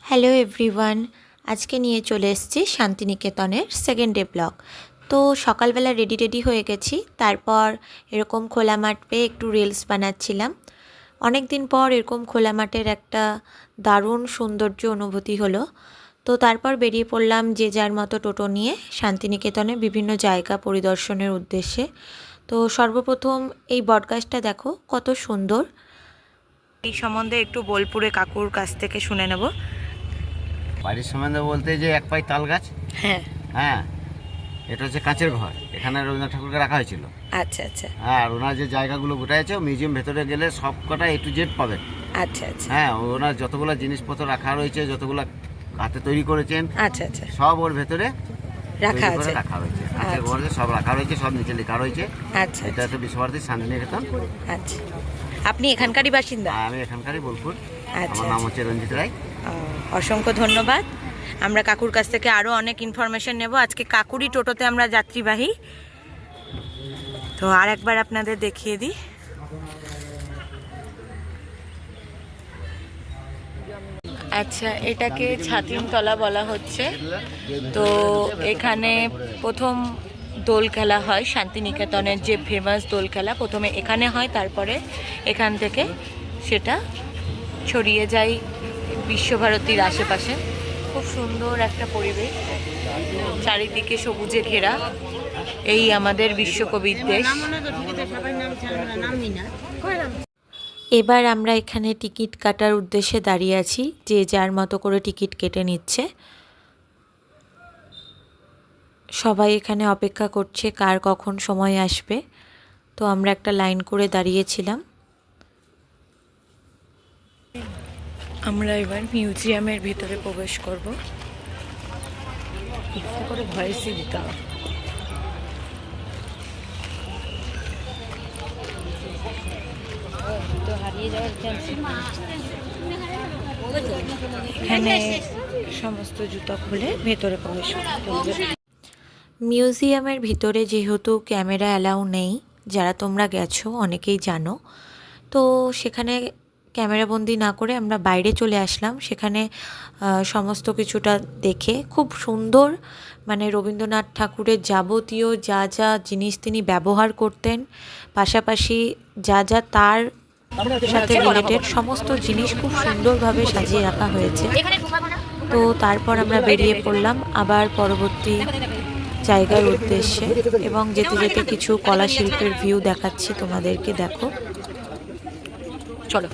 Hello everyone, আজকে নিয়ে চলে এসেছি শান্তিনিকেতনের সেকেন্ড ডে ব্লগ। তো সকালবেলা রেডি হয়ে গেছি, তারপর এরকম খোলা মাঠ পেয়ে একটু রিলস বানাচ্ছিলাম। অনেক দিন পর এরকম খোলা মাঠের একটা দারুণ সৌন্দর্য অনুভূতি হলো। তো তারপর বেরিয়ে পড়লাম যে যার মতো টোটো নিয়ে শান্তিনিকেতনে বিভিন্ন জায়গা পরিদর্শনের উদ্দেশ্যে। তো সর্বপ্রথম এই বটগাছটা দেখো কত সুন্দর। এই সম্বন্ধে একটু বোলপুরে কাকুর কাছ থেকে শুনে নেব। বাড়ির সম্বন্ধে বলতে যে এক পাই তাল গাছ। হ্যাঁ হ্যাঁ, এটা হচ্ছে কাঁচের ঘর, এখানে রবীন্দ্রনাথ ঠাকুরকে রাখা হয়েছিল। আচ্ছা আচ্ছা। হ্যাঁ, আর ওনার যে জায়গাগুলো গোটাইছে মিউজিয়াম ভেতরে গেলে সব কটা A to Z পাবেন। আচ্ছা আচ্ছা। হ্যাঁ, ওনার যতগুলো জিনিসপত্র রাখা রয়েছে, যতগুলো হাতে তৈরি করেছেন, আচ্ছা আচ্ছা, সব ওর ভেতরে রাখা আছে। রাখা হয়েছে কাঁচের ঘরে, সব রাখা রয়েছে, সব নিচে লেখা রয়েছে। আচ্ছা, এটা হচ্ছে বিশ্বভারতী শান্তিনিকেতন। আচ্ছা, আপনি এখানকারই বাসিন্দা? আমি এখানকারই, বোলপুর। আচ্ছা, আমার নাম হচ্ছে রঞ্জিত রায়। অসংখ্য ধন্যবাদ। আমরা কাকুর কাছ থেকে আরও অনেক ইনফরমেশন নেব। আজকে কাকুরই টোটোতে আমরা যাত্রীবাহী। তো আর একবার আপনাদের দেখিয়ে দিই। আচ্ছা, এটাকে ছাতিমতলা বলা হচ্ছে। তো এখানে প্রথম দোল খেলা হয়, শান্তিনিকেতনের যে ফেমাস দোল খেলা প্রথমে এখানে হয়, তারপরে এখান থেকে সেটা ছড়িয়ে যায় বিশ্বভারতীর আশেপাশে। খুব সুন্দর একটা পরিবেশ, চারিদিকে সবুজে ঘেরা। এই আমাদের বিশ্বকবির দেশ। এবার আমরা এখানে টিকিট কাটার উদ্দেশ্যে দাঁড়িয়ে আছি, যে যার মতো করে টিকিট কেটে নিচ্ছে। সবাই এখানে অপেক্ষা করছে কার কখন সময় আসবে। তো আমরা একটা লাইন করে দাঁড়িয়েছিলাম। আমরা এবার মিউজিয়ামের ভিতরে প্রবেশ করব। ইচ্ছা করে ভয়েসই দিতে হবে। এখানে সমস্ত জুতা খুলে ভেতরে প্রবেশ করতে হবে। মিউজিয়ামের ভিতরে যেহেতু ক্যামেরা অ্যালাউ নেই, যারা তোমরা গেছো অনেকেই জানো, তো সেখানে ক্যামেরাবন্দি না করে আমরা বাইরে চলে আসলাম। সেখানে সমস্ত কিছুটা দেখে খুব সুন্দর, মানে রবীন্দ্রনাথ ঠাকুরের যাবতীয় যা যা জিনিস তিনি ব্যবহার করতেন, পাশাপাশি যা যা তার সাথে রিলেটেড সমস্ত জিনিস খুব সুন্দরভাবে সাজিয়ে রাখা হয়েছে। তো তারপর আমরা বেরিয়ে পড়লাম আবার পরবর্তী জায়গার উদ্দেশ্যে, এবং যেতে যেতে কিছু কলা শিল্পের ভিউ দেখাচ্ছি তোমাদেরকে। দেখো, চলো।